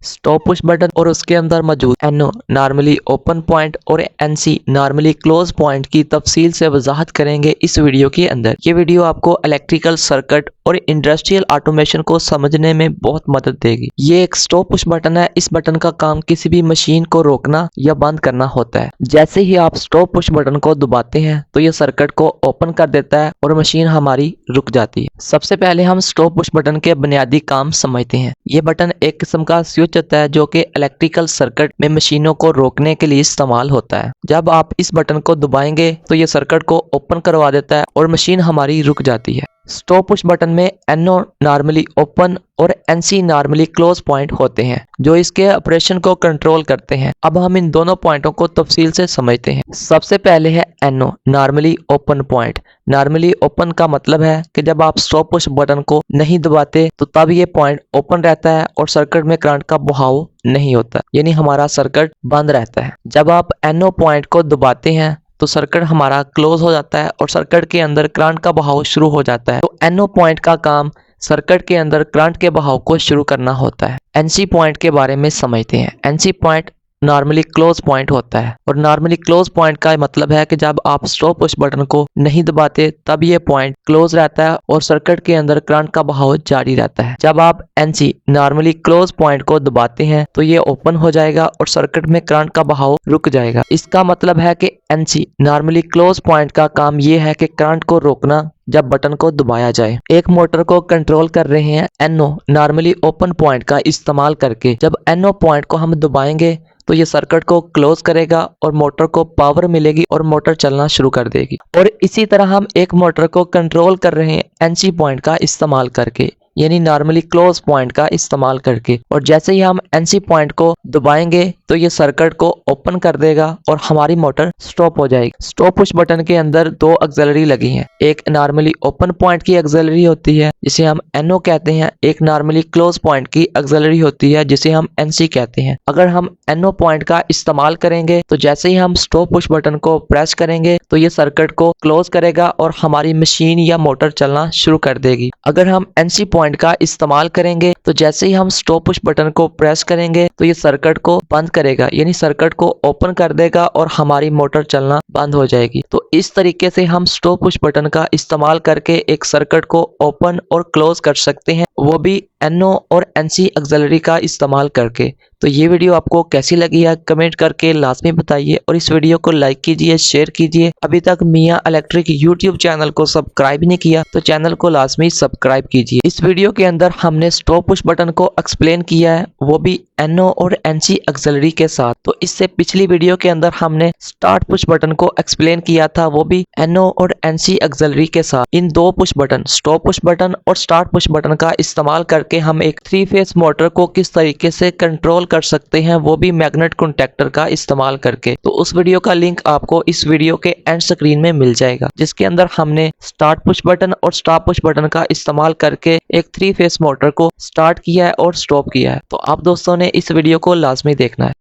Stop push button और उसके अंदर मौजूद NO नॉर्मली ओपन पॉइंट और NC नॉर्मली क्लोज पॉइंट की तफसील से वजाहत करेंगे इस वीडियो के अंदर। ये वीडियो आपको इलेक्ट्रिकल सर्किट और इंडस्ट्रियल ऑटोमेशन को समझने में बहुत मदद देगी। ये एक स्टॉप पुश बटन है। इस बटन का काम किसी भी मशीन को रोकना या बंद करना होता है। जैसे ही आप स्टॉप पुश बटन को दबाते हैं तो ये सर्किट को ओपन कर देता है और मशीन हमारी रुक जाती है। सबसे पहले हम स्टॉप पुश बटन के बुनियादी काम समझते हैं। ये बटन एक किस्म का स्विच होता है जो कि इलेक्ट्रिकल सर्किट में मशीनों को रोकने के लिए इस्तेमाल होता है। जब आप इस बटन को दबाएंगे तो ये सर्किट को ओपन करवा देता है और मशीन हमारी रुक जाती है। स्टॉप पुश बटन में NO नॉर्मली ओपन और NC नॉर्मली क्लोज पॉइंट होते हैं जो इसके ऑपरेशन को कंट्रोल करते हैं। अब हम इन दोनों पॉइंटों को तफसील से समझते हैं। सबसे पहले है NO normally open point. Normally open का मतलब है कि जब आप स्टॉप पुश बटन को नहीं दबाते तो तब ये पॉइंट ओपन रहता है और सर्किट में करंट का बहाव नहीं होता, यानी हमारा सर्किट बंद रहता है। जब आप NO पॉइंट को दबाते हैं तो सर्किट हमारा क्लोज हो जाता है और सर्किट के अंदर करंट का बहाव शुरू हो जाता है। तो NO पॉइंट का काम सर्किट के अंदर करंट के बहाव को शुरू करना होता है। NC पॉइंट के बारे में समझते हैं। NC point normally close point होता है और नॉर्मली क्लोज पॉइंट का मतलब है कि जब आप स्टॉप पुश बटन को नहीं दबाते तब ये पॉइंट क्लोज रहता है और सर्किट के अंदर करंट का बहाव जारी रहता है। जब आप NC नॉर्मली क्लोज पॉइंट को दबाते हैं तो ये ओपन हो जाएगा और सर्किट में करंट का बहाव रुक जाएगा। इसका मतलब है कि NC नॉर्मली क्लोज पॉइंट का काम ये है कि करंट को रोकना जब बटन को दबाया जाए। एक मोटर को कंट्रोल कर रहे हैं NO नॉर्मली ओपन पॉइंट का इस्तेमाल करके। जब NO पॉइंट को हम दबाएंगे तो ये सर्किट को क्लोज करेगा और मोटर को पावर मिलेगी और मोटर चलना शुरू कर देगी। और इसी तरह हम एक मोटर को कंट्रोल कर रहे हैं NC पॉइंट का इस्तेमाल करके, यानी नॉर्मली क्लोज पॉइंट का इस्तेमाल करके। और जैसे ही हम NC पॉइंट को दबाएंगे तो ये सर्किट को ओपन कर देगा और हमारी मोटर स्टॉप हो जाएगी। स्टॉप पुश बटन के अंदर दो ऑक्सिलरी लगी हैं। एक नॉर्मली ओपन पॉइंट की ऑक्सिलरी होती है जिसे हम NO कहते हैं। एक नॉर्मली क्लोज पॉइंट की ऑक्सिलरी होती है जिसे हम NC कहते हैं। अगर हम NO पॉइंट का इस्तेमाल करेंगे तो जैसे ही हम स्टॉप पुश बटन को प्रेस करेंगे तो ये सर्किट को क्लोज करेगा और हमारी मशीन या मोटर चलना शुरू कर देगी। अगर हम NC पॉइंट का इस्तेमाल करेंगे तो जैसे ही हम स्टॉप पुश बटन को प्रेस करेंगे तो ये सर्किट को बंद करेगा, यानी सर्किट को ओपन कर देगा और हमारी मोटर चलना बंद हो जाएगी। तो इस तरीके से हम स्टॉप पुश बटन का इस्तेमाल करके एक सर्किट को ओपन और क्लोज कर सकते हैं, वो भी NO और NC ऑक्सिलरी का इस्तेमाल करके। तो ये वीडियो आपको कैसी लगी है कमेंट करके लाजमी बताइए और इस वीडियो को लाइक कीजिए, शेयर कीजिए। अभी तक मियां इलेक्ट्रिक यूट्यूब चैनल को सब्सक्राइब नहीं किया तो चैनल को लाजमी सब्सक्राइब कीजिए। इस वीडियो के अंदर हमने स्टॉप पुश बटन को एक्सप्लेन किया है, वो भी NO और NC ऑक्सिलरी के साथ। तो इससे पिछली वीडियो के अंदर हमने स्टार्ट पुश बटन को एक्सप्लेन किया था, वो भी NO और NC ऑक्सिलरी के साथ। इन दो push button stop push button और स्टार्ट पुश बटन का इस्तेमाल करके हम एक 3 फेज मोटर को किस तरीके से कंट्रोल कर सकते हैं, वो भी मैग्नेट कॉन्टैक्टर का इस्तेमाल करके। तो उस वीडियो का लिंक आपको इस वीडियो के एंड स्क्रीन में मिल जाएगा, जिसके अंदर हमने स्टार्ट पुश बटन और स्टॉप पुश बटन का इस्तेमाल करके एक 3 फेज मोटर को स्टार्ट किया है और स्टॉप किया है। तो आप दोस्तों ने इस वीडियो को लाजमी देखना है।